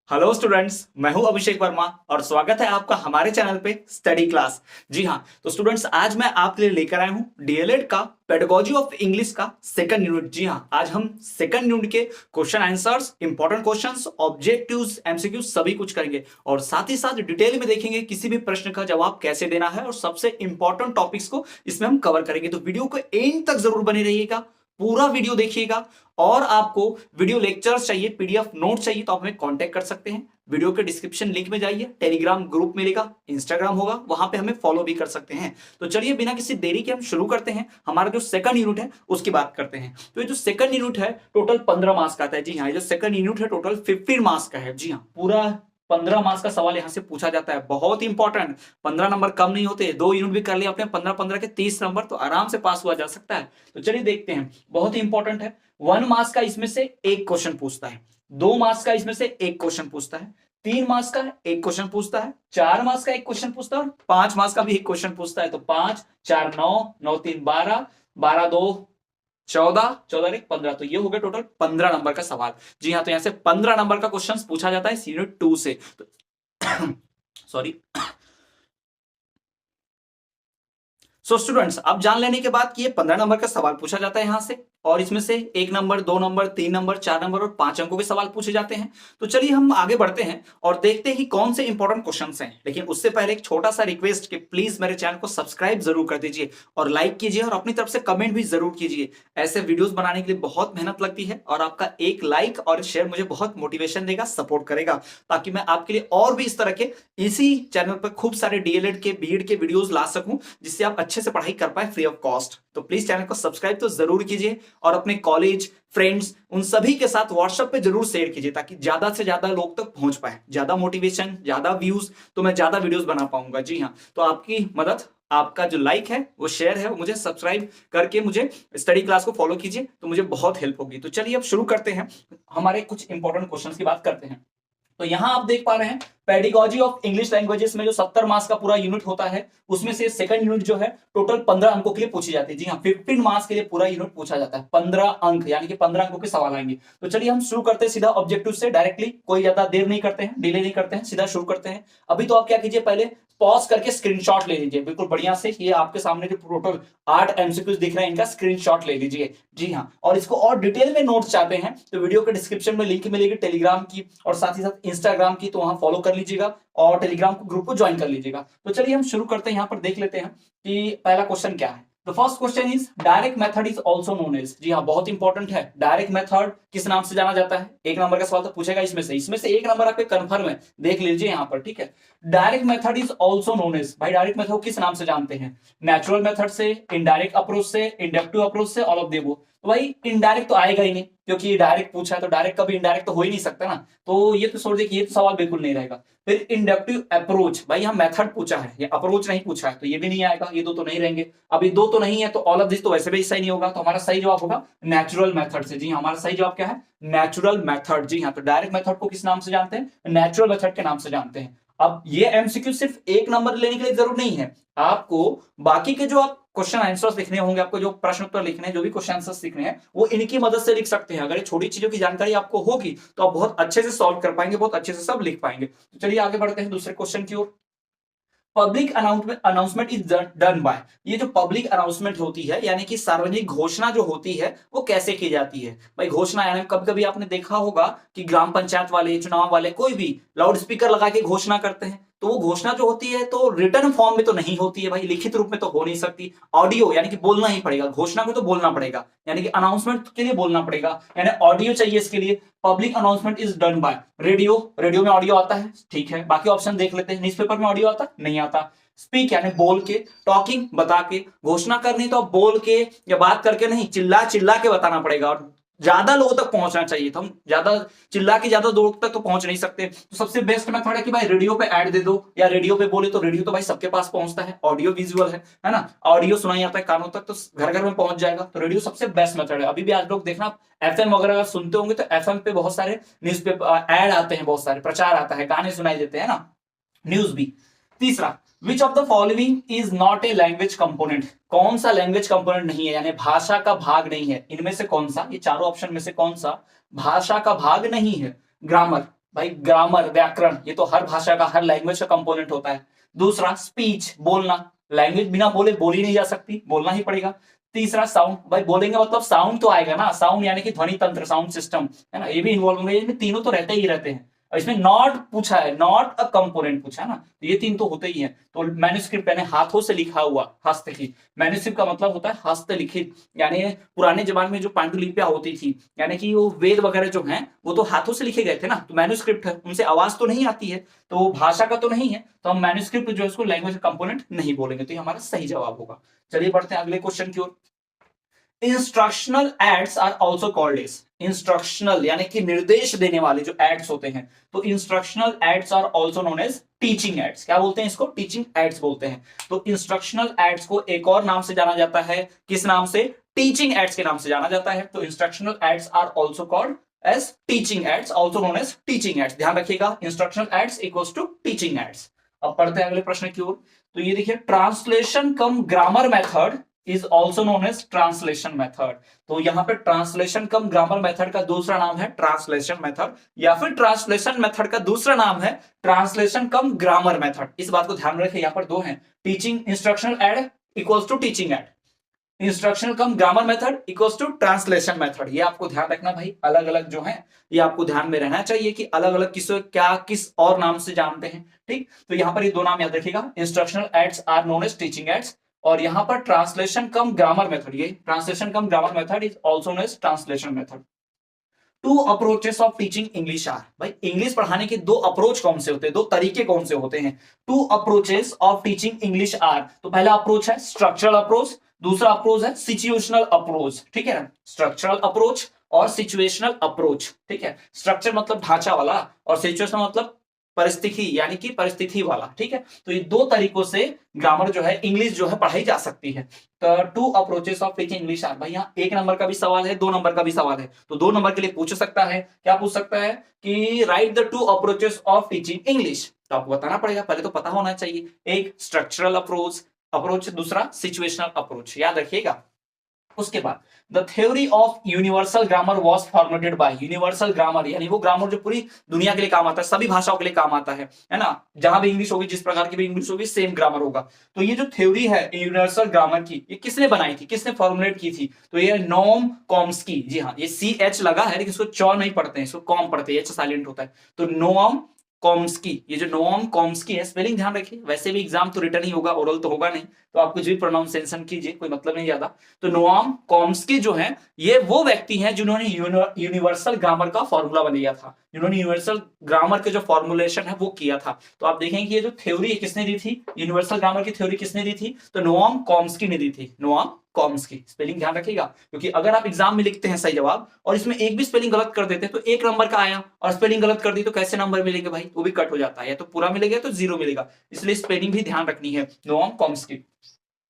Hello students, मैं हूं अभिषेक वर्मा और स्वागत है आपका हमारे चैनल पे स्टडी क्लास। जी हाँ, तो स्टूडेंट्स आज मैं आपके लिए लेकर आया हूं डीएलएड का पेडागोजी ऑफ इंग्लिश का सेकंड यूनिट। जी हाँ, आज हम सेकंड यूनिट के question answers, important questions, objectives, MCQs सभी कुछ करेंगे और साथ ही साथ डिटेल में देखेंगे किसी भी प्रश्न का जवाब कैसे देना है और सबसे इंपॉर्टेंट टॉपिक्स को इसमें हम कवर करेंगे। तो वीडियो को एंड तक जरूर बने रहिएगा, पूरा वीडियो देखिएगा। और आपको वीडियो लेक्चर्स चाहिए, पीडीएफ नोट चाहिए तो आप हमें कांटेक्ट कर सकते हैं। वीडियो के डिस्क्रिप्शन लिंक में जाइए, टेलीग्राम ग्रुप मिलेगा, इंस्टाग्राम होगा, वहां पे हमें फॉलो भी कर सकते हैं। तो चलिए बिना किसी देरी के हम शुरू करते हैं। हमारा जो सेकंड यूनिट है उसकी बात करते हैं। तो ये जो सेकंड यूनिट है टोटल 15 मार्क्स का आता है। जी हाँ, ये जो सेकंड यूनिट है टोटल 15 मार्क्स का है। जी हाँ, पूरा 15 मार्क्स का सवाल यहां से पूछा जाता है। बहुत इंपॉर्टेंट, 15 नंबर कम नहीं होते। 2 यूनिट भी कर लिया आपने 15-15 के 30 नंबर, तो आराम से पास हुआ जा सकता है। तो चलिए देखते हैं, बहुत ही इंपॉर्टेंट है। 1 मार्क्स का इसमें से एक क्वेश्चन पूछता है, 2 मार्क्स का इसमें से एक क्वेश्चन पूछता है, 3 मार्क्स का एक क्वेश्चन पूछता है, 4 मार्क्स का एक क्वेश्चन पूछता है और 5 मार्क्स का भी एक क्वेश्चन पूछता है। तो 5 4 9, 9 3 12, 12 2 14, 14 1 15। तो ये हो गया टोटल 15 नंबर का सवाल। जी हाँ, तो यहां से 15 नंबर का क्वेश्चन पूछा जाता है यूनिट 2 से। तो सॉरी। सो स्टूडेंट्स, अब जान लेने के बाद कि ये 15 नंबर का सवाल पूछा जाता है यहां से, और इसमें से 1 नंबर, 2 नंबर, 3 नंबर, 4 नंबर और 5 अंकों के सवाल पूछे जाते हैं। तो चलिए हम आगे बढ़ते हैं और देखते हैं कि कौन से इंपॉर्टेंट क्वेश्चंस हैं। लेकिन उससे पहले एक छोटा सा रिक्वेस्ट कि प्लीज मेरे चैनल को सब्सक्राइब जरूर कर दीजिए और लाइक कीजिए और अपनी तरफ से कमेंट भी जरूर कीजिए। ऐसे वीडियोस बनाने के लिए बहुत मेहनत लगती है और आपका एक लाइक और शेयर मुझे बहुत मोटिवेशन देगा, सपोर्ट करेगा, ताकि मैं आपके लिए और भी इस तरह के इसी चैनल पर खूब सारे डीएलएड के, बीएड के वीडियोस ला सकूं, जिससे आप अच्छे से पढ़ाई कर पाए फ्री ऑफ कॉस्ट। तो प्लीज चैनल को सब्सक्राइब तो जरूर कीजिए और अपने कॉलेज फ्रेंड्स उन सभी के साथ व्हाट्सएप पे जरूर शेयर कीजिए, ताकि ज्यादा से ज्यादा लोग तक पहुंच पाए। ज्यादा मोटिवेशन, ज्यादा व्यूज, तो मैं ज्यादा वीडियोस बना पाऊंगा। जी हाँ, तो आपकी मदद, आपका जो लाइक है, वो शेयर है, वो मुझे सब्सक्राइब करके मुझे स्टडी क्लास को फॉलो कीजिए, तो मुझे बहुत हेल्प होगी। तो चलिए अब शुरू करते हैं, हमारे कुछ इंपॉर्टेंट क्वेश्चंस की बात करते हैं। तो यहां आप देख पा रहे हैं पेडिगोजी ऑफ इंग्लिश लैंग्वेजेस में जो 70 मार्क्स का पूरा यूनिट होता है, उसमें से सेकंड यूनिट जो है टोटल 15 अंकों के लिए पूछी जाती है। जी हाँ, 15 मार्क्स के लिए पूरा यूनिट पूछा जाता है। 15 अंक यानी कि 15 अंकों के सवाल आएंगे। तो चलिए हम शुरू करते हैं सीधा ऑब्जेक्टिव से डायरेक्टली, कोई ज्यादा देर नहीं करते हैं, डिले नहीं करते हैं, सीधा शुरू करते हैं। अभी तो आप क्या कीजिए, पहले पॉज करके स्क्रीनशॉट ले लीजिए बिल्कुल बढ़िया से। ये आपके सामने जो टोटल 8 एमसीक्यूज दिख रहे हैं, इनका स्क्रीनशॉट ले लीजिए। जी हाँ, और इसको और डिटेल में नोट्स चाहते हैं तो वीडियो के डिस्क्रिप्शन में लिंक मिलेगी टेलीग्राम की और साथ ही साथ इंस्टाग्राम की, तो वहां फॉलो कर लीजिएगा और टेलीग्राम ग्रुप को ज्वाइन कर लीजिएगा। तो चलिए हम शुरू करते हैं। यहां पर देख लेते हैं कि पहला क्वेश्चन क्या है। The first question is direct method is also known as. जी हाँ, बहुत इंपॉर्टेंट है। डायरेक्ट मेथड किस नाम से जाना जाता है? 1 नंबर का सवाल तो पूछेगा इसमें से 1 नंबर आपके कंफर्म है, देख लीजिए यहां पर। ठीक है, direct method is also known as. भाई डायरेक्ट मेथड किस नाम से जानते हैं? नेचुरल मेथड से, इनडायरेक्ट अप्रोच से, इंडक्टिव अप्रोच से, ऑल ऑफ द अबव। तो भाई इनडायरेक्ट तो आएगा ही नहीं, क्योंकि डायरेक्ट पूछा है तो डायरेक्ट कभी इनडायरेक्ट तो हो ही नहीं सकता ना। तो ये तो छोड़ देखिए, ये तो सवाल बिल्कुल नहीं रहेगा। फिर इंडक्टिव अप्रोच, भाई यहाँ मेथड पूछा है, ये अप्रोच नहीं पूछा है, तो ये भी नहीं आएगा। ये दो तो नहीं रहेंगे। अभी दो तो नहीं है तो ऑल ऑफ दिस तो वैसे भी सही नहीं होगा। तो हमारा सही जवाब होगा नेचुरल मेथड से। जी हमारा सही जवाब क्या है? Natural method. जी हाँ, तो डायरेक्ट मेथड को किस नाम से जानते हैं? नेचुरल मेथड के नाम से जानते हैं। अब ये एमसीक्यू सिर्फ 1 नंबर लेने के लिए जरूर नहीं है, आपको बाकी के जो आप क्वेश्चन आंसर्स लिखने होंगे, आपको जो प्रश्न उत्तर लिखने हैं, जो भी क्वेश्चन आंसर्स लिखने हैं, वो इनकी मदद से लिख सकते हैं। अगर ये छोटी चीजों की जानकारी आपको होगी तो आप बहुत अच्छे से सॉल्व कर पाएंगे, बहुत अच्छे से सब लिख पाएंगे। तो चलिए आगे बढ़ते हैं दूसरे क्वेश्चन की ओर। Public announcement is done by. ये जो पब्लिक अनाउंसमेंट होती है, यानी कि सार्वजनिक घोषणा जो होती है, वो कैसे की जाती है? भाई घोषणा यानी कभी कभी आपने देखा होगा कि ग्राम पंचायत वाले, चुनाव वाले, कोई भी लाउड स्पीकर लगा के घोषणा करते हैं। तो वो घोषणा जो होती है तो रिटर्न फॉर्म में तो नहीं होती है भाई, लिखित रूप में तो हो नहीं सकती। ऑडियो यानी कि बोलना ही पड़ेगा, घोषणा को तो बोलना पड़ेगा, यानी कि अनाउंसमेंट के लिए बोलना पड़ेगा, यानी ऑडियो चाहिए इसके लिए। Public announcement is done bye radio. Radio में ऑडियो आता है, ठीक है। बाकी ऑप्शन देख लेते हैं। न्यूज़पेपर में ऑडियो आता नहीं आता। स्पीक यानी बोल के, टॉकिंग बता के, घोषणा करनी तो बोल के या बात करके नहीं, चिल्ला चिल्ला के बताना पड़ेगा और ज्यादा लोगों तक पहुंचना चाहिए। तो हम ज्यादा चिल्ला के ज्यादा लोगों तक तो पहुंच नहीं सकते। तो सबसे बेस्ट मेथड है कि भाई रेडियो पे ऐड दे दो, या रेडियो पे बोले तो रेडियो तो भाई सबके पास पहुंचता है, ऑडियो विजुअल है ना, ऑडियो सुनाई आता है कानों तक, तो घर घर में पहुंच जाएगा। तो रेडियो सबसे बेस्ट मेथड है। अभी भी आज लोग देखना एफएम वगैरह सुनते होंगे, तो एफएम पे बहुत सारे न्यूज़पेपर ऐड आते हैं, बहुत सारे प्रचार आता है, गाने सुनाई देते हैं ना, न्यूज भी। तीसरा, which of the following is not a language component. कौन सा लैंग्वेज कंपोनेंट नहीं है, यानी भाषा का भाग नहीं है? इनमें से कौन सा, ये चारों ऑप्शन में से कौन सा भाषा का भाग नहीं है? ग्रामर, भाई ग्रामर व्याकरण, ये तो हर भाषा का हर लैंग्वेज का कंपोनेंट होता है। दूसरा स्पीच बोलना, लैंग्वेज बिना बोले बोली नहीं जा सकती, बोलना ही पड़ेगा। तीसरा साउंड, भाई बोलेंगे मतलब साउंड तो आएगा ना, साउंड यानी कि ध्वनि तंत्र, साउंड सिस्टम है ना, ये भी इन्वॉल्व होंगे, इसमें तीनों तो रहते ही रहते हैं। और इसमें नॉट पूछा है, नॉट अ कंपोनेंट पूछा है ना, तो ये तीन तो होते ही हैं। तो मैन्युस्क्रिप्ट यानी हाथों से लिखा हुआ, हस्तलिखित, मैन्युस्क्रिप्ट का मतलब होता है हस्तलिखित, यानी पुराने जमाने में जो पांडुलिपियां होती थी, यानी कि वो वेद वगैरह जो हैं वो तो हाथों से लिखे गए थे ना, तो मैन्युस्क्रिप्ट है, उनसे आवाज तो नहीं आती है, तो वो भाषा का तो नहीं है, तो हम मैन्युस्क्रिप्ट जो है उसको लैंग्वेज कंपोनेंट नहीं बोलेंगे, तो ये हमारा सही जवाब होगा। चलिए बढ़ते हैं अगले क्वेश्चन की ओर। Instructional aids are also called as, instructional यानी कि निर्देश देने वाले जो एड्स होते हैं, तो instructional aids are also known as teaching aids. क्या बोलते हैं इसको? टीचिंग एड्स बोलते हैं। तो इंस्ट्रक्शनल एड्स को एक और नाम से जाना जाता है, किस नाम से? टीचिंग एड्स के नाम से जाना जाता है। तो instructional aids are also called as teaching aids, also known as teaching aids. ध्यान रखिएगा, instructional aids equals to teaching aids. अब पढ़ते हैं अगले प्रश्न की ओर। तो ये देखिए, translation cum grammar method is also known as translation method. तो यहां पे ट्रांसलेशन कम ग्रामर मेथड का दूसरा नाम है ट्रांसलेशन मेथड, या फिर ट्रांसलेशन मेथड का दूसरा नाम है ट्रांसलेशन कम ग्रामर मेथड। इस बात को ध्यान रखें, यहां पर दो हैं, teaching instructional aid equals to teaching aid, instructional cum grammar method equals to translation method. ये आपको ध्यान रखना भाई, अलग अलग जो है ये आपको ध्यान में रहना चाहिए कि अलग अलग किस क्या किस और नाम से जानते हैं। ठीक, तो यहां पर ये दो नाम याद रखिएगा, instructional aids are known as teaching aids, और यहां पर ट्रांसलेशन कम ग्रामर मेथड, ये translation cum grammar method is also known as translation method. Two approaches of teaching English are, भाई इंग्लिश पढ़ाने के दो अप्रोच कौन से होते हैं, दो तरीके कौन से होते हैं? Two approaches of teaching English are, तो पहला अप्रोच है स्ट्रक्चरल अप्रोच, दूसरा अप्रोच है सिचुएशनल अप्रोच। ठीक है ना, स्ट्रक्चरल अप्रोच और सिचुएशनल अप्रोच। ठीक है, स्ट्रक्चर मतलब ढांचा वाला, और सिचुएशन मतलब परिस्थिति यानी कि परिस्थिति वाला। ठीक है, तो ये दो तरीकों से ग्रामर जो है, इंग्लिश जो है पढ़ाई जा सकती है। तो two approaches of teaching English are, भाई यहाँ एक नंबर का भी सवाल है, दो नंबर का भी सवाल है, तो दो नंबर के लिए पूछ सकता है। क्या पूछ सकता है कि right the two approaches of teaching English, तो आपको बताना पड़ेगा, पहले तो पता होना चाहिए, एक स्ट्रक्चरल अप्रोच, दूसरा सिचुएशनल अप्रोच, याद रखिएगा। उसके बाद the theory of universal grammar was formulated bye, universal grammar यानी वो ग्रामर जो पूरी दुनिया के लिए काम आता है, सभी भाषाओं के लिए काम आता है ना, जहां भी इंग्लिश होगी, जिस प्रकार की भी इंग्लिश होगी, सेम ग्रामर होगा। तो ये जो थ्योरी है यूनिवर्सल ग्रामर की, ये किसने बनाई थी, किसने फॉर्मुलेट की थी? तो ये नोम कॉम्स्की। जी हाँ, ये CH लगा है लेकिन इसको चौ नहीं पढ़ते हैं, इसको कॉम पढ़ते हैं, H साइलेंट होता है। तो नोम कॉम्स्की, ये जो नोम कॉम्स्की है, स्पेलिंग ध्यान रखिए, वैसे भी एग्जाम तो रिटर्न ही होगा, ओरल तो होगा नहीं, तो आप कुछ भी प्रोनाउंसिएशन कीजिए, कोई मतलब नहीं ज्यादा। तो नोम कॉम्स्की जो है, ये वो व्यक्ति हैं जिन्होंने यूनिवर्सल ग्रामर का फॉर्मूला बनाया था, जिन्होंने यूनिवर्सल ग्रामर के जो फॉर्मुलेशन है वो किया था। तो आप देखेंगे कि ये जो थ्योरी किसने दी थी, यूनिवर्सल ग्रामर की थ्योरी किसने दी थी? तो नोम कॉम्स्की ने दी थी, नोम कॉम्स्की। स्पेलिंग ध्यान रखिएगा, क्योंकि अगर आप एग्जाम में लिखते हैं सही जवाब और इसमें एक भी स्पेलिंग गलत कर देते हैं तो एक नंबर का आया, और स्पेलिंग गलत कर दी तो कैसे नंबर मिलेंगे भाई? वो भी कट हो जाता है, या तो पूरा मिलेगा तो जीरो मिलेगा, इसलिए स्पेलिंग भी ध्यान रखनी है, नोम कॉम्स्की।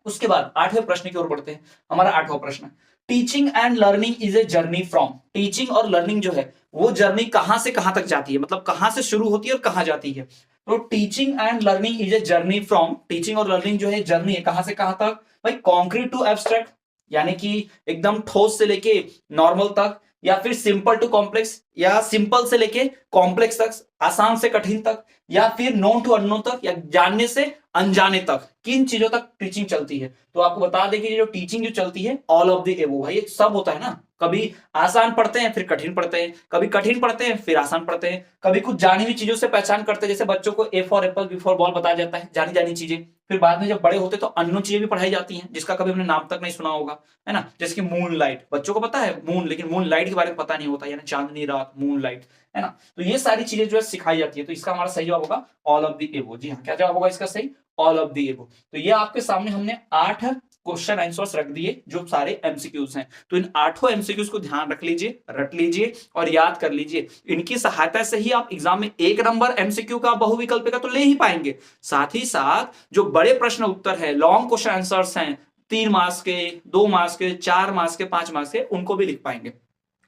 उसके बाद आठवें प्रश्न की ओर बढ़ते हैं। हमारा आठवां प्रश्न, teaching and learning is a journey from, teaching और लर्निंग जो है वो जर्नी कहां से कहां तक जाती है, मतलब कहां से शुरू होती है और कहां जाती है? तो teaching and learning is a journey from, teaching और लर्निंग जो है जर्नी है कहां से कहां तक? भाई कॉन्क्रीट टू एब्स्ट्रैक्ट, यानी कि एकदम ठोस से लेके नॉर्मल तक, या फिर सिंपल टू कॉम्प्लेक्स, या सिंपल से लेके कॉम्प्लेक्स तक, आसान से कठिन तक, या फिर नोन टू अननोन तक, या जानने से अनजाने तक, किन चीजों तक टीचिंग चलती है? तो आपको बता दें कि जो टीचिंग जो चलती है, ऑल ऑफ द एबोव, भाई ये सब होता है ना, कभी आसान पढ़ते हैं फिर कठिन पढ़ते हैं, कभी कठिन पढ़ते हैं फिर आसान पढ़ते हैं, कभी कुछ जानी हुई चीजों से पहचान करते हैं, जैसे बच्चों को A for apple B for ball बताया जाता है, जानी जानी चीजें, फिर बाद में जब बड़े होते तो अननोन चीजें भी पढ़ाई जाती हैं, जिसका कभी हमने नाम तक नहीं सुना होगा, है ना, जैसे कि मून लाइट, बच्चों को पता है मून, लेकिन मून लाइट के बारे में पता नहीं होता, यानी चांदनी रात, मून लाइट, है ना। तो ये सारी चीजें जो है सिखाई जाती है, तो इसका हमारा सही जवाब होगा ऑल ऑफ द एबोव। जी हाँ, क्या जवाब होगा इसका सही? All of the above. तो ये आपके सामने हमने 8 क्वेश्चन आंसर्स रख दिए जो सारे एमसीक्यूज हैं, तो इन 8 एमसीक्यूज को ध्यान रख लीजिए, रट लीजिए और याद कर लीजिए। इनकी सहायता से ही आप एग्जाम में 1 नंबर एमसीक्यू का बहुविकल्प का तो ले ही पाएंगे, साथ ही साथ जो बड़े प्रश्न उत्तर है, लॉन्ग क्वेश्चन आंसर्स हैं, 3 मार्क्स के, 2 मार्क्स के, 4 मार्क्स के, 5 मार्क्स के, उनको भी लिख पाएंगे।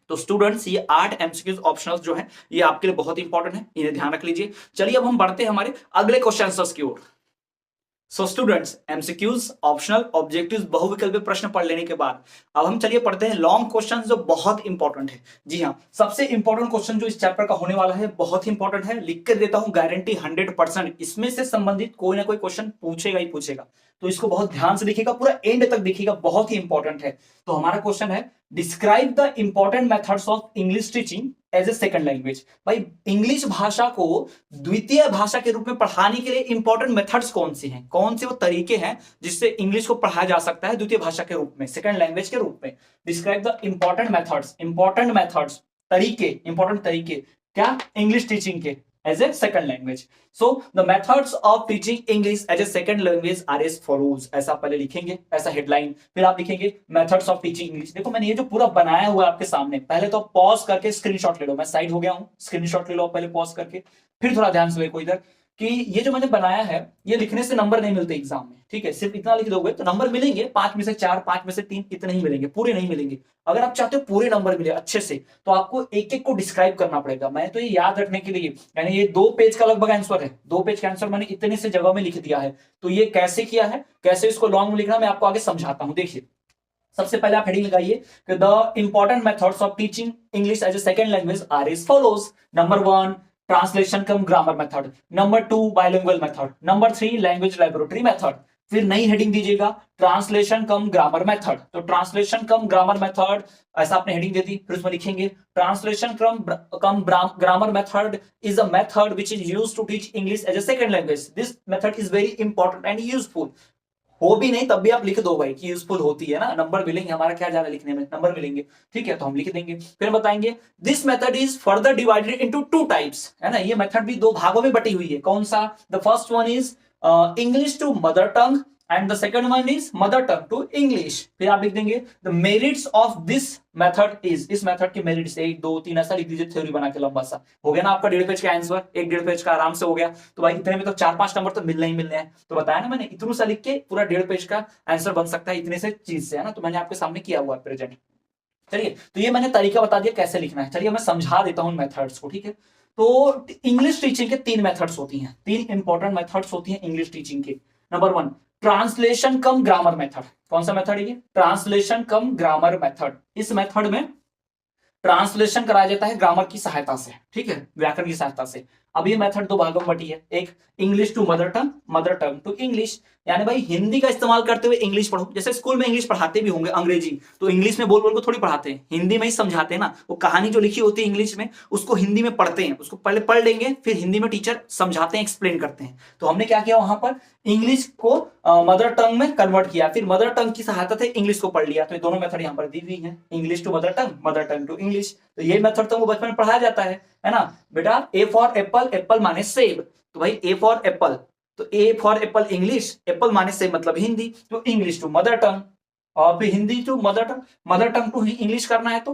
तो स्टूडेंट्स, ये 8 एमसीक्यूज ऑप्शनल्स जो है ये आपके लिए बहुत इंपॉर्टेंट है, इन्हें ध्यान रख लीजिए। चलिए अब हम बढ़ते हैं हमारे अगले क्वेश्चन आंसर्स की ओर। So students, MCQs, optional, objectives, बहुविकल्पीय प्रश्न पढ़ लेने के बाद अब हम चलिए पढ़ते हैं लॉन्ग क्वेश्चन जो बहुत इंपॉर्टेंट है। जी हाँ, सबसे इंपॉर्टेंट क्वेश्चन जो इस चैप्टर का होने वाला है बहुत ही इंपॉर्टेंट है, लिख कर देता हूं गारंटी 100%। इसमें से संबंधित कोई ना कोई क्वेश्चन पूछेगा ही पूछेगा, तो इसको बहुत ध्यान से देखिएगा, पूरा एंड तक देखिएगा, बहुत ही इंपॉर्टेंट है। तो हमारा क्वेश्चन है, describe the important methods of English teaching as a second language. भाई, इंग्लिश भाषा को द्वितीय भाषा के रूप में पढ़ाने के लिए इंपॉर्टेंट मेथड्स कौन से हैं, कौन से वो तरीके हैं जिससे इंग्लिश को पढ़ाया जा सकता है द्वितीय भाषा के रूप में, सेकंड लैंग्वेज के रूप में। डिस्क्राइब द इंपॉर्टेंट मेथड्स, तरीके, इंपॉर्टेंट तरीके क्या, इंग्लिश टीचिंग के as a second language. So the methods of teaching English as a second language are as follows. ऐसा पहले लिखेंगे, ऐसा हेडलाइन, फिर आप लिखेंगे मेथड्स ऑफ टीचिंग इंग्लिश। देखो मैंने ये जो पूरा बनाया हुआ है आपके सामने, पहले तो पॉज करके स्क्रीनशॉट ले लो, मैं साइड हो गया हूं, स्क्रीनशॉट ले लो पहले पॉज करके, फिर थोड़ा ध्यान से देखो इधर कि ये जो मैंने बनाया है ये लिखने से नंबर नहीं मिलते एग्जाम में, ठीक है। सिर्फ इतना लिख दोगे तो नंबर मिलेंगे, 5 में से 4, 5 में से 3, इतने ही मिलेंगे, पूरे नहीं मिलेंगे। अगर आप चाहते हो पूरे नंबर मिले अच्छे से, तो आपको एक एक को डिस्क्राइब करना पड़ेगा। मैं तो ये याद रखने के लिए, यानी ये 2 पेज का लगभग आंसर है, 2 पेज का आंसर मैंने इतने से जगह में लिख दिया है। तो ये कैसे किया है, कैसे इसको लॉन्ग में लिखना, मैं आपको आगे समझाता हूं। देखिए, सबसे पहले आप हेडिंग लगाइए कि the important methods of teaching English as a second language are as follows. Number 1, translation cum grammar method. Number 2, bilingual method. Number 3, language laboratory method. फिर नई हेडिंग दीजिएगा, ट्रांसलेशन कम ग्रामर मेथड। तो translation cum grammar method, ऐसा आपने heading दे दी। फिर उसमें लिखेंगे translation cum grammar method is a method which is used to teach English as a second language. This method is very important and useful. हो भी नहीं तब भी आप लिख दो भाई कि यूजफुल होती है ना, नंबर मिलेंगे, हमारा क्या जा रहा है लिखने में, नंबर मिलेंगे, ठीक है, तो हम लिख देंगे। फिर बताएंगे this method is further divided into 2 types, है ना, ये मेथड भी 2 भागों में बटी हुई है। कौन सा, the first one is English to mother tongue and the second one is mother tongue to English. फिर आप लिख देंगे the merits of this method is, इस मेथड के मेरिट्स 1 2 3 ऐसा लिख दीजिए, थ्योरी बना के लंबा सा। हो गया ना आपका 1.5 पेज का आंसर, 1.5 पेज का आराम से हो गया। तो भाई इतने में तो 4-5 नंबर तो मिलने ही मिलने हैं। तो बताया ना मैंने, इतना सा लिख के पूरा 1.5 पेज का आंसर बन सकता है इतने से चीज से, है ना। तो मैंने आपके सामने किया हुआ है प्रेजेंट। चलिए, तो ये मैंने तरीका बता दिया कैसे लिखना है। चलिए मैं समझा देता हूं मेथड्स को, ठीक है। तो इंग्लिश टीचिंग के 3 मेथड्स होती हैं, 3 इंपॉर्टेंट मेथड्स होती हैं इंग्लिश टीचिंग के। Number 1, translation cum grammar method. कौन सा मेथड है ये, ट्रांसलेशन कम ग्रामर मेथड। इस मेथड में ट्रांसलेशन कराया जाता है ग्रामर की सहायता से, ठीक है, व्याकरण की सहायता से। अब ये मेथड 2 भागों में बटी है, एक English to mother tongue, mother tongue to English. यानी भाई हिंदी का इस्तेमाल करते हुए इंग्लिश पढ़ो। जैसे स्कूल में इंग्लिश पढ़ाते भी होंगे, अंग्रेजी तो इंग्लिश में बोल बोल को थोड़ी पढ़ाते हैं, हिंदी में ही समझाते हैं ना। वो कहानी जो लिखी होती है इंग्लिश में, उसको हिंदी में पढ़ते हैं, उसको पहले पढ़ लेंगे, फिर हिंदी में टीचर समझाते हैं, एक्सप्लेन करते हैं। तो हमने क्या किया, वहां पर इंग्लिश को मदर टंग में कन्वर्ट किया, फिर मदर टंग की सहायता से इंग्लिश को पढ़ लिया। तो ये दोनों मेथड यहाँ पर दी हुई है, English to mother tongue, mother tongue to English. तो ये मेथड तो बचपन में पढ़ाया जाता है ना बेटा। ए फॉर एप्पल, एप्पल माने सेब, तो भाई ए फॉर एप्पल, तो ए फॉर एप्पल इंग्लिश, एप्पल माने सेब मतलब हिंदी, तो इंग्लिश टू मदर टंग। और फिर Hindi to mother tongue, mother tongue to English करना है तो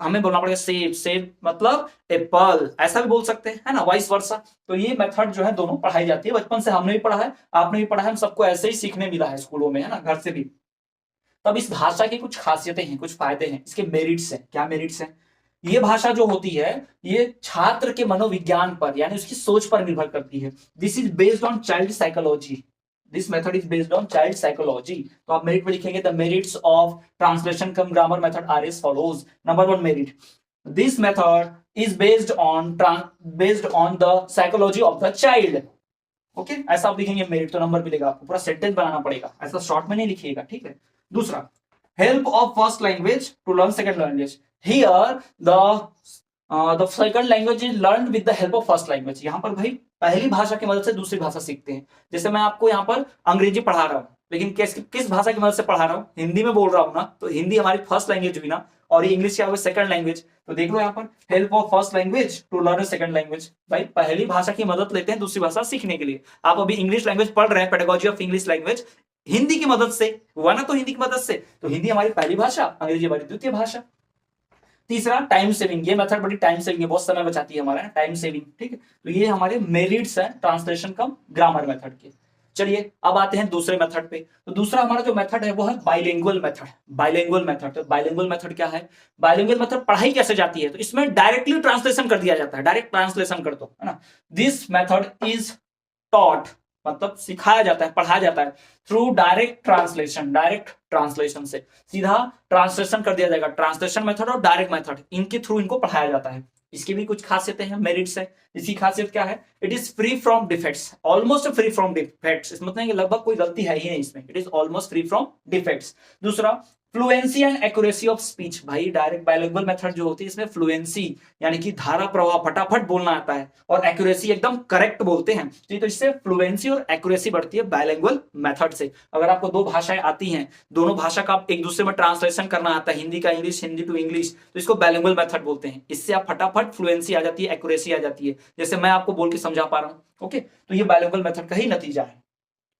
हमें बोलना पड़ेगा सेब, सेब मतलब एप्पल, ऐसा भी बोल सकते हैं, है ना, वाइस वर्सा। तो ये मेथड जो है दोनों पढ़ाई जाती है, बचपन से हमने भी पढ़ा है, आपने भी पढ़ा है, हम सबको ऐसे ही सीखने मिला है स्कूलों में, है ना, घर से भी। तब इस भाषा की कुछ खासियतें हैं, कुछ फायदे हैं, इसके मेरिट्स हैं। क्या मेरिट्स हैं, ये भाषा जो होती है ये छात्र के मनोविज्ञान पर यानी उसकी सोच पर निर्भर करती है। This is based on child psychology, this method is based on child psychology. तो आप मेरिट में लिखेंगे the merits of translation cum grammar method are as follows. Number 1 merit, this method is based on the psychology of the child. Okay, ऐसा आप लिखेंगे merit, तो number मिलेगा आपको। पूरा सेंटेंस बनाना पड़ेगा, ऐसा शॉर्ट में नहीं लिखिएगा, ठीक है। दूसरा, help of first language to learn second language. Here the second language is learn with the help of first language. यहाँ पर भाई पहली भाषा की मदद से दूसरी भाषा सीखते हैं। जैसे मैं आपको यहाँ पर अंग्रेजी पढ़ा रहा हूँ, लेकिन किस भाषा की मदद से पढ़ा रहा हूँ, हिंदी में बोल रहा हूँ ना, तो हिंदी हमारी फर्स्ट लैंग्वेज हुई ना, और ये इंग्लिश क्या होगा, सेकंड लैंग्वेज। तो देख लो यहाँ पर help of first language to learn second language. भाई पहली भाषा की मदद लेते हैं दूसरी भाषा सीखने के लिए। आप अभी इंग्लिश लैंग्वेज पढ़ रहे हैं, pedagogy of English language, Hindi की मदद से हुआ ना, तो हिंदी की मदद से, तो हिंदी हमारी पहली भाषा, अंग्रेजी हमारी द्वितीय भाषा। तीसरा, टाइम सेविंग, ये मेथड बड़ी टाइम सेविंग है, बहुत समय बचाती है हमारा, टाइम सेविंग, ठीक है। तो ये हमारे मेरिट्स हैं ट्रांसलेशन कम ग्रामर मेथड के। चलिए अब आते हैं दूसरे मेथड पे। तो दूसरा हमारा जो मेथड है वो है बाइलिंगुअल मेथड। बाइलिंगुअल मेथड, तो बाइलिंगुअल मेथड क्या है, बाइलिंगुअल मेथड पढ़ाई कैसे जाती है, तो इसमें डायरेक्टली ट्रांसलेशन कर दिया जाता है, डायरेक्ट ट्रांसलेशन कर दो, है ना। दिस मेथड इज टॉट मतलब सिखाया जाता है, पढ़ाया जाता है थ्रू डायरेक्ट ट्रांसलेशन से सीधा ट्रांसलेशन कर दिया जाएगा। ट्रांसलेशन मेथड और डायरेक्ट मेथड, इनके थ्रू इनको पढ़ाया जाता है। इसकी भी कुछ खासियतें हैं, मेरिट्स है। इसकी खासियत क्या है? It is free from defects, almost free from defects. इस मतलब कि लगभग कोई गलती है ही नहीं इसमें, it is almost free from defects. दूसरा, fluency and accuracy of speech. भाई डायरेक्ट बायलिंगुअल मेथड जो होती है इसमें फ्लुएंसी यानी कि धारा प्रवाह फटाफट बोलना आता है, और एक्यूरेसी एकदम करेक्ट बोलते हैं। तो इससे फ्लुएंसी और एक्यूरेसी बढ़ती है बायलिंगुअल मेथड से। अगर आपको दो भाषाएं आती हैं, दोनों भाषा का आप एक दूसरे में ट्रांसलेशन करना आता है, हिंदी का इंग्लिश, हिंदी टू इंग्लिश, तो इसको बायलिंगुअल मेथड बोलते हैं। इससे आप फटाफट फ्लुएंसी आ जाती है, एक्यूरेसी आ जाती है, जैसे मैं आपको बोल के समझा पा रहा हूं। ओके, तो ये बायलिंगुअल मेथड का ही नतीजा है।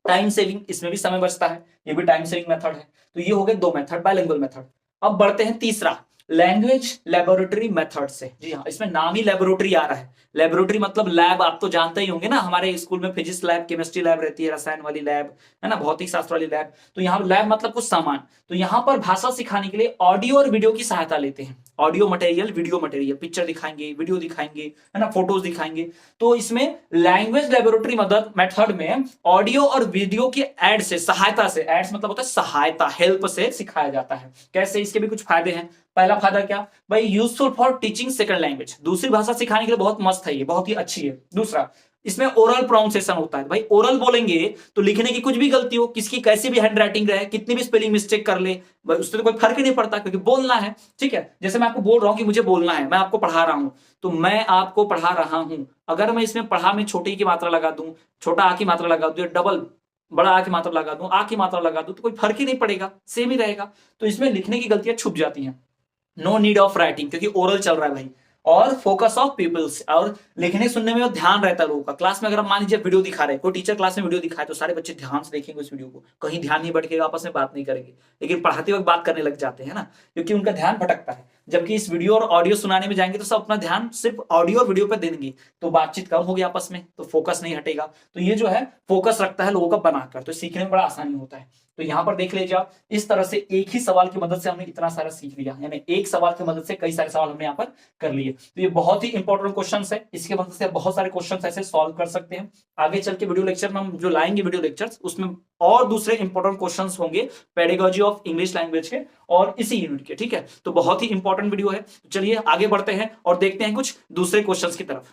टाइम सेविंग, इसमें भी समय बचता है, ये भी टाइम सेविंग मेथड है। तो ये हो गए दो मेथड, बायलिंगुअल मेथड। अब बढ़ते हैं तीसरा, लैंग्वेज लेबोरेटरी मेथड से। जी हाँ, इसमें नाम ही लेबोरेटरी आ रहा है। लेबोरेटरी मतलब लैब, आप तो जानते ही होंगे ना, हमारे स्कूल में फिजिक्स लैब, केमिस्ट्री लैब रहती है, रसायन वाली लैब है ना, भौतिक शास्त्र वाली लैब। तो यहाँ लैब मतलब कुछ सामान। तो यहाँ पर भाषा सिखाने के लिए ऑडियो और वीडियो की सहायता लेते हैं। Audio material, video material, picture दिखाएंगे, वीडियो दिखाएंगे, है ना, फोटोज दिखाएंगे। तो इसमें लैंग्वेज लेबोरेटरी मेथड में ऑडियो और वीडियो की एड से, सहायता से, एड्स मतलब होता है सहायता, हेल्प से सिखाया जाता है। कैसे? इसके भी कुछ फायदे हैं। पहला फायदा क्या भाई? Useful for teaching second language, दूसरी भाषा सिखाने के लिए बहुत मस्त है, ये बहुत ही अच्छी है। दूसरा, इसमें ओरल प्रोनाउंसिएशन होता है। भाई ओरल बोलेंगे तो लिखने की कुछ भी गलती हो, किसकी कैसी भी हैंड राइटिंग रहे, कितनी भी स्पेलिंग मिस्टेक कर ले, उससे तो कोई फर्क ही नहीं पड़ता, क्योंकि बोलना है। ठीक है, जैसे मैं आपको बोल रहा हूं कि मुझे बोलना है, मैं आपको पढ़ा रहा हूं, तो मैं आपको पढ़ा रहा हूं, अगर मैं इसमें पढ़ा में छोटी की मात्रा लगा दूं, छोटा आ की मात्रा लगा दूं, डबल बड़ा आ की मात्रा लगा दूं, आ की मात्रा लगा दूं, तो कोई फर्क ही नहीं पड़ेगा, सेम ही रहेगा। तो इसमें लिखने की गलतियां छुप जाती हैं। नो नीड ऑफ राइटिंग, क्योंकि ओरल चल रहा है भाई। और फोकस ऑफ पीपल्स, और लिखने सुनने में ध्यान रहता है लोगों का। क्लास में अगर आप मान लीजिए वीडियो दिखा रहे हैं, कोई टीचर क्लास में वीडियो दिखाए, तो सारे बच्चे ध्यान से देखेंगे उस वीडियो को, कहीं ध्यान नहीं भटकेगा, आपस में बात नहीं करेंगे। लेकिन पढ़ाते वक्त बात करने लग जाते हैं ना, क्योंकि उनका ध्यान भटकता है। जबकि इस वीडियो और ऑडियो सुनाने में जाएंगे तो सब अपना ध्यान सिर्फ ऑडियो और वीडियो पर देंगे, तो बातचीत कम होगी आपस में, तो फोकस नहीं हटेगा। तो ये जो है फोकस रखता है लोगों का बनाकर, तो सीखने में बड़ा आसानी होता है। तो यहां पर देख लीजिए आप, इस तरह से एक ही सवाल की मदद से हमने इतना सारा सीख लिया, यानी एक सवाल की मदद से कई सारे सवाल हमने यहाँ पर कर लिए। तो ये बहुत ही इंपॉर्टेंट क्वेश्चन है, इसके मदद से बहुत सारे क्वेश्चन ऐसे सॉल्व कर सकते हैं। आगे चल के वीडियो लेक्चर में हम जो लाएंगे वीडियो लेक्चर्स, उसमें और दूसरे इंपॉर्टेंट क्वेश्चन होंगे पेडागोजी ऑफ इंग्लिश लैंग्वेज के और इसी यूनिट के। ठीक है, तो बहुत ही इंपॉर्टेंट वीडियो है। तो चलिए आगे बढ़ते हैं और देखते हैं कुछ दूसरे क्वेश्चन की तरफ।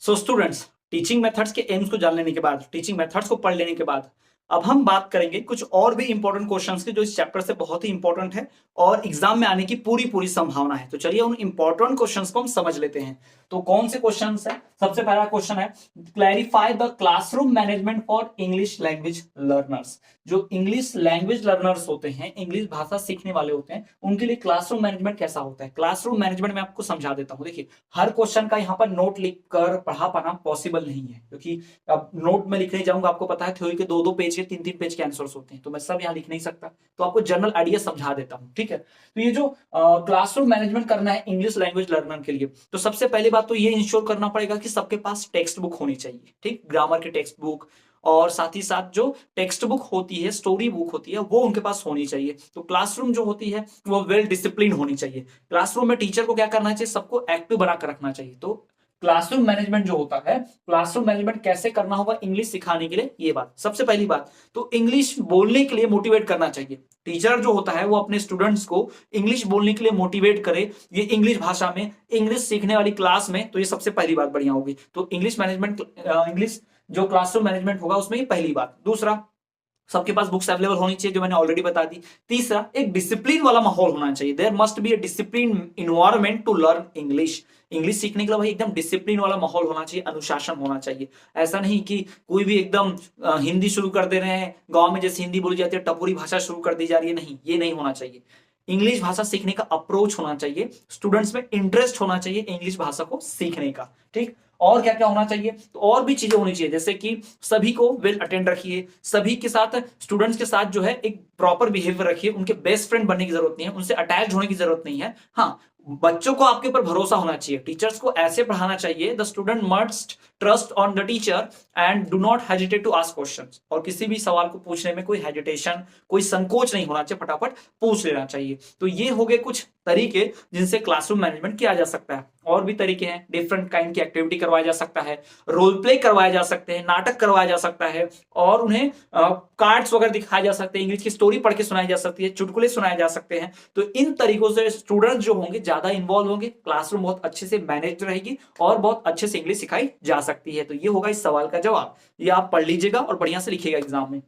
सो स्टूडेंट्स, टीचिंग मेथड्स के एम्स को जान लेने के बाद, टीचिंग मेथड्स को पढ़ लेने के बाद, अब हम बात करेंगे कुछ और भी इंपॉर्टेंट क्वेश्चंस की, जो इस चैप्टर से बहुत ही इंपॉर्टेंट है और एग्जाम में आने की पूरी पूरी संभावना है। तो चलिए उन इंपॉर्टेंट क्वेश्चंस को हम समझ लेते हैं। तो कौन से क्वेश्चंस है? सबसे पहला क्वेश्चन है, clarify the classroom management for English language learners. जो इंग्लिश लैंग्वेज लर्नर्स होते हैं, इंग्लिश भाषा सीखने वाले होते हैं, उनके लिए क्लासरूम मैनेजमेंट कैसा होता है? क्लासरूम मैनेजमेंट में आपको समझा देता हूं। देखिए, हर क्वेश्चन का यहाँ पर नोट लिख कर पढ़ा पाना पॉसिबल नहीं है, क्योंकि अब नोट में लिखने जाऊंगा, आपको पता है थ्योरी के दो दो पेज के, तीन तीन पेज के आंसर्स होते हैं, तो मैं सब यहाँ लिख नहीं सकता। तो आपको जनरल आइडिया समझा देता हूँ। ठीक है, तो ये जो क्लासरूम मैनेजमेंट करना है इंग्लिश लैंग्वेज लर्नर के लिए, तो सबसे पहली बात तो ये इंश्योर करना पड़ेगा कि सबके पास टेक्स्ट बुक होनी चाहिए। ठीक, ग्रामर की टेक्स्ट बुक, और साथ ही साथ जो टेक्स्ट बुक होती है, स्टोरी बुक होती है, वो उनके पास होनी चाहिए। तो क्लासरूम जो होती है वो वेल डिसिप्लिन होनी चाहिए। क्लासरूम में टीचर को क्या करना चाहिए? सबको एक्टिव बनाकर रखना चाहिए। तो क्लासरूम मैनेजमेंट जो होता है, क्लासरूम मैनेजमेंट कैसे करना होगा इंग्लिश सिखाने के लिए, ये बात सबसे पहली बात। तो इंग्लिश बोलने के लिए मोटिवेट करना चाहिए। टीचर जो होता है वो अपने स्टूडेंट्स को इंग्लिश बोलने के लिए मोटिवेट करे, ये इंग्लिश भाषा में, इंग्लिश सीखने वाली क्लास में। तो ये सबसे पहली बात बढ़िया होगी। तो इंग्लिश मैनेजमेंट, इंग्लिश जो क्लासरूम मैनेजमेंट होगा उसमें ये पहली बात। दूसरा, सबके पास बुक्स अवेलेबल होनी चाहिए, जो मैंने ऑलरेडी बता दी। तीसरा, एक डिसिप्लिन वाला माहौल होना चाहिए। There must be a discipline environment to learn English. English सीखने के लिए भाई एकदम डिसिप्लिन वाला माहौल होना चाहिए, अनुशासन होना चाहिए। ऐसा नहीं कि कोई भी एकदम हिंदी शुरू कर दे रहे हैं, गांव में जैसे हिंदी बोली जाती है टपोरी भाषा शुरू कर दी जा रही है, नहीं, ये नहीं होना चाहिए। इंग्लिश भाषा सीखने का अप्रोच होना चाहिए, स्टूडेंट्स में इंटरेस्ट होना चाहिए इंग्लिश भाषा को सीखने का। ठीक, और क्या क्या होना चाहिए? तो और भी चीजें होनी चाहिए, जैसे कि सभी को वेल अटेंड रखिए, सभी के साथ, स्टूडेंट्स के साथ जो है एक प्रॉपर बिहेवियर रखिए। उनके बेस्ट फ्रेंड बनने की जरूरत नहीं है, उनसे अटैच होने की जरूरत नहीं है। हाँ, बच्चों को आपके ऊपर भरोसा होना चाहिए, टीचर्स को ऐसे पढ़ाना चाहिए, the student must trust on the teacher and do not hesitate to ask questions, और किसी भी सवाल को पूछने में कोई हेजिटेशन, कोई संकोच नहीं होना चाहिए, फटाफट पूछ लेना चाहिए। तो ये हो गए कुछ तरीके जिनसे क्लासरूम मैनेजमेंट किया जा सकता है। और भी तरीके हैं, डिफरेंट काइंड की एक्टिविटी करवाया जा सकता है, रोल प्ले करवाया जा सकते हैं, नाटक करवाया जा सकता है, और उन्हें कार्ड्स वगैरह दिखाए जा सकते हैं, इंग्लिश की स्टोरी पढ़ के सुनाई जा सकती है, चुटकुले सुनाए जा सकते हैं। तो इन तरीकों से स्टूडेंट्स जो होंगे ज्यादा इन्वॉल्व होंगे, क्लासरूम बहुत अच्छे से मैनेज रहेगी और बहुत अच्छे से इंग्लिश सिखाई जा सकती है। तो ये होगा इस सवाल का जवाब, ये आप पढ़ लीजिएगा और बढ़िया से लिखिएगा एग्जाम में।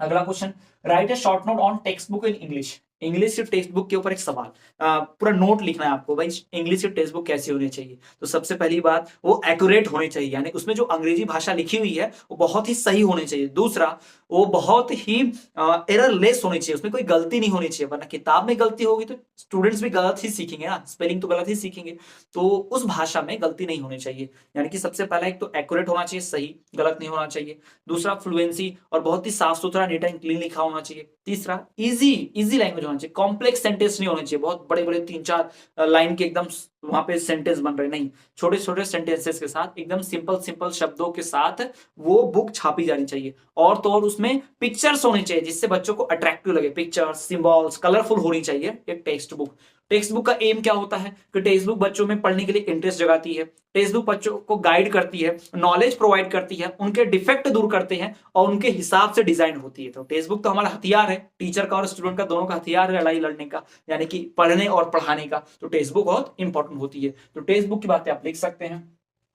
अगला question, right A short note on text book in English. English की टेक्स्ट बुक के ऊपर एक सवाल, पूरा नोट लिखना है आपको भाई, इंग्लिश की टेक्स्ट बुक कैसी होनी चाहिए। तो सबसे पहली बात, वो एक्यूरेट होनी चाहिए, यानी उसमें जो अंग्रेजी भाषा लिखी हुई है वो बहुत ही सही होनी चाहिए। दूसरा, वो बहुत ही एररलेस होनी चाहिए, उसमें कोई गलती नहीं होनी चाहिए, वरना किताब में गलती होगी तो स्टूडेंट्स भी गलत ही सीखेंगे ना, स्पेलिंग तो गलत ही सीखेंगे। तो उस भाषा में गलती नहीं होनी चाहिए, यानी कि सबसे पहला एक तो एक्यूरेट होना चाहिए, सही, गलत नहीं होना चाहिए। दूसरा, फ्लुएंसी और बहुत ही साफ सुथरा, नीट एंड क्लीन लिखा होना चाहिए। तीसरा, इजी लैंग्वेज होना चाहिए, कॉम्प्लेक्स सेंटेंस नहीं होने चाहिए, बहुत बड़े बड़े 3-4 लाइन के एकदम वहां पे सेंटेंस बन रहे, नहीं, छोटे छोटे सेंटेंसेस के साथ एकदम सिंपल सिंपल शब्दों के साथ वो बुक छापी जानी चाहिए। और तो और उसमें पिक्चर्स होनी चाहिए जिससे बच्चों को अट्रैक्टिव लगे, पिक्चर्स, सिंबल्स, कलरफुल होनी चाहिए एक टेक्स्ट बुक। टेक्स्ट बुक का एम क्या होता है कि टेक्स्ट बुक बच्चों में पढ़ने के लिए इंटरेस्ट जगाती है, टेक्स्ट बुक बच्चों को गाइड करती है, नॉलेज प्रोवाइड करती है, उनके डिफेक्ट दूर करते हैं और उनके हिसाब से डिजाइन होती है। तो टेक्स्ट बुक तो हमारा हथियार है, टीचर का और स्टूडेंट का दोनों का हथियार है लड़ाई लड़ने का, यानी कि पढ़ने और पढ़ाने का। तो टेक्स्ट बुक बहुत इंपॉर्टेंट होती है, तो टेक्स्ट बुक की बातें आप लिख सकते हैं।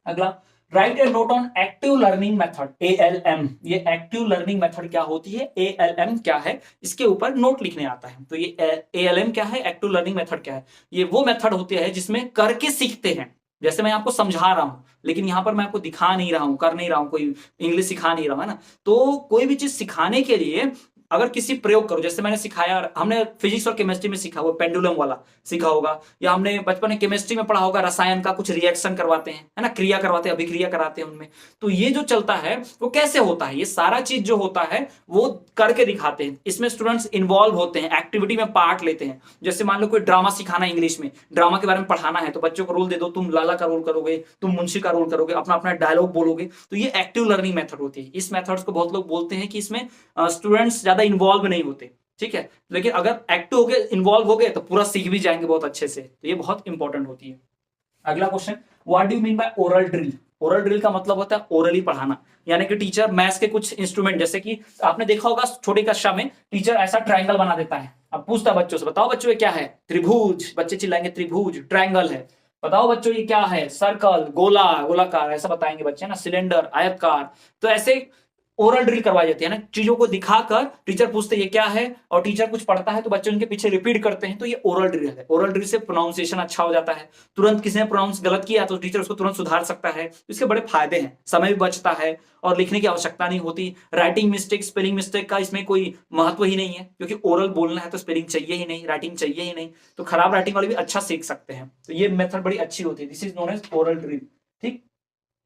अगला, right A note on active learning method, ALM। ये एक्टिव लर्निंग मेथड क्या होती है, ALM क्या है, इसके ऊपर नोट लिखने आता है। तो ये ALM क्या है, एक्टिव लर्निंग मेथड क्या है, ये वो मेथड होती है जिसमें करके सीखते हैं। जैसे मैं आपको समझा रहा हूं लेकिन यहां पर मैं आपको दिखा नहीं रहा हूं, कर नहीं रहा हूं, कोई इंग्लिश सिखा नहीं रहा हूं, है ना। तो कोई भी चीज सिखाने के लिए अगर किसी प्रयोग करो, जैसे मैंने सिखाया, हमने फिजिक्स और केमिस्ट्री में सीखा, वो पेंडुलम वाला सीखा होगा, या हमने बचपन में केमिस्ट्री में पढ़ा होगा, रसायन का कुछ रिएक्शन करवाते हैं, है ना, क्रिया करवाते हैं, अभिक्रिया कराते हैं उनमें। तो ये जो चलता है वो कैसे होता है, ये सारा चीज जो होता है वो करके दिखाते हैं, इसमें स्टूडेंट्स इन्वॉल्व होते हैं, एक्टिविटी में पार्ट लेते हैं। जैसे मान लो कोई ड्रामा सिखाना है, इंग्लिश में ड्रामा के बारे में पढ़ाना है, तो बच्चों को रोल दे दो, तुम लाला का रोल करोगे, तुम मुंशी का रोल करोगे, अपना अपना डायलॉग बोलोगे। तो ये एक्टिव लर्निंग मेथड होती है। इस मेथड्स को बहुत लोग बोलते हैं कि इसमें स्टूडेंट्स ज्यादा इन्वॉल्व नहीं होते, ठीक है, लेकिन अगर एक्टिव हो गए, इन्वॉल्व हो गए तो पूरा सीख भी जाएंगे बहुत अच्छे से। तो ये बहुत इंपॉर्टेंट होती है। अगला question, what do you mean by oral drill. Oral drill का मतलब होता है ओरली पढ़ाना, यानी कि टीचर मैथ्स के कुछ इंस्ट्रूमेंट, जैसे कि आपने देखा होगा छोटी कक्षा में टीचर ऐसा ट्रायंगल बना देता है, अब पूछता है बच्चों से, बताओ बच्चों ये क्या है, त्रिभुज, बच्चे चिल्लाएंगे त्रिभुज, ट्रायंगल है, बताओ बच्चों ये क्या है, सर्कल, गोला, गोलाकार, ऐसा बताएंगे बच्चे ना, सिलेंडर, आयतकार। तो ऐसे ओरल ड्रिल करवाई जाती है ना, चीजों को दिखाकर टीचर पूछते ये क्या है, और टीचर कुछ पढ़ता है तो बच्चे उनके पीछे रिपीट करते हैं। तो ये ओरल ड्रिल है। ओरल ड्रिल से प्रोनाउंसिएशन अच्छा हो जाता है, तुरंत किसी ने प्रोनाउंस गलत किया तो टीचर उसको तुरंत सुधार सकता है। इसके बड़े फायदे हैं, समय भी बचता है और लिखने की आवश्यकता नहीं होती। राइटिंग मिस्टेक, स्पेलिंग मिस्टेक का इसमें कोई महत्व ही नहीं है, क्योंकि ओरल बोलना है तो स्पेलिंग चाहिए ही नहीं, राइटिंग चाहिए ही नहीं, तो खराब राइटिंग वाले भी अच्छा सीख सकते हैं। तो ये मेथड बड़ी अच्छी होती है, this is known as oral drill, ठीक।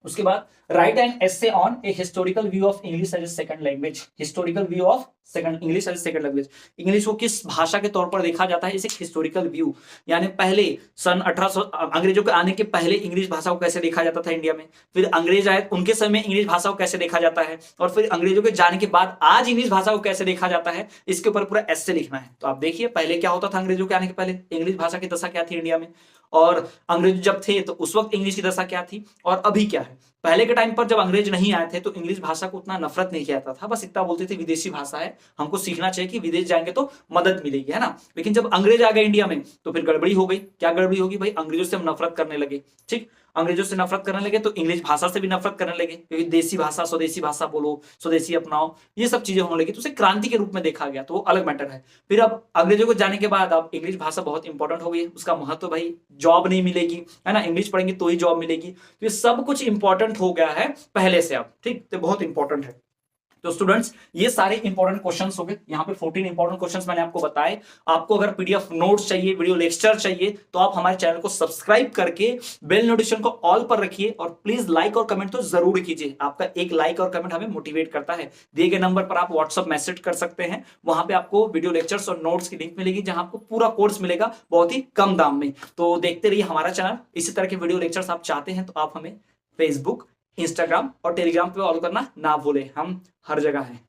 उसके बाद, write an essay on a historical view of English as a second language. Historical view of second English as a second language, English को किस भाषा के तौर पर देखा जाता है, इसे हिस्टोरिकल व्यू, यानी पहले सन 1800 अंग्रेजों के आने के पहले इंग्लिश भाषा को कैसे देखा जाता था इंडिया में, फिर अंग्रेज आए उनके समय इंग्लिश भाषा को कैसे देखा जाता है, और फिर अंग्रेजों के जाने के बाद आज इंग्लिश भाषा को कैसे देखा जाता है, इसके ऊपर पूरा एस्से लिखना है। तो आप देखिए पहले क्या होता था, अंग्रेजों के आने के पहले इंग्लिश भाषा की दशा क्या थी इंडिया में, और अंग्रेज जब थे तो उस वक्त इंग्लिश की दशा क्या थी, और अभी क्या है। पहले के टाइम पर जब अंग्रेज नहीं आए थे तो इंग्लिश भाषा को उतना नफरत नहीं किया जाता था, बस इतना बोलते थे विदेशी भाषा है, हमको सीखना चाहिए कि विदेश जाएंगे तो मदद मिलेगी, है ना। लेकिन जब अंग्रेज आ गए इंडिया में तो फिर गड़बड़ी हो गई। क्या गड़बड़ी होगी भाई, अंग्रेजों से हम नफरत करने लगे, ठीक, अंग्रेजों से नफरत करने लगे तो इंग्लिश भाषा से भी नफरत करने लगे, क्योंकि देसी भाषा, स्वदेशी भाषा बोलो, स्वदेशी अपनाओ, ये सब चीजें होने लगी, तो उसे क्रांति के रूप में देखा गया, तो वो अलग मैटर है। फिर अब अंग्रेजों को जाने के बाद अब इंग्लिश भाषा बहुत इंपॉर्टेंट हो गई है, उसका महत्व भाई, जॉब नहीं मिलेगी, है ना, इंग्लिश पढ़ेंगे तो ही जॉब मिलेगी, तो ये सब कुछ इंपॉर्टेंट हो गया है पहले से अब, ठीक, तो बहुत इंपॉर्टेंट है। तो स्टूडेंट्स ये सारे इंपॉर्टेंट क्वेश्चंस हो गए, यहाँ पे 14 इंपॉर्टेंट क्वेश्चंस मैंने आपको बताए। आपको अगर पीडीएफ नोट्स चाहिए, वीडियो लेक्चर चाहिए, तो आप हमारे चैनल को सब्सक्राइब करके बेल नोटिफिकेशन को ऑल पर रखिए और प्लीज लाइक और कमेंट तो जरूर कीजिए। आपका एक लाइक और कमेंट हमें मोटिवेट करता है। दिए गए नंबर पर आप व्हाट्सएप मैसेज कर सकते हैं, वहां पे आपको वीडियो लेक्चर्स और नोट्स की लिंक मिलेगी, जहां आपको पूरा कोर्स मिलेगा बहुत ही कम दाम में। तो देखते रहिए हमारा चैनल। इसी तरह के वीडियो लेक्चर्स आप चाहते हैं तो आप हमें फेसबुक, इंस्टाग्राम और टेलीग्राम पे फॉलो करना ना भूलें, हम हर जगह हैं।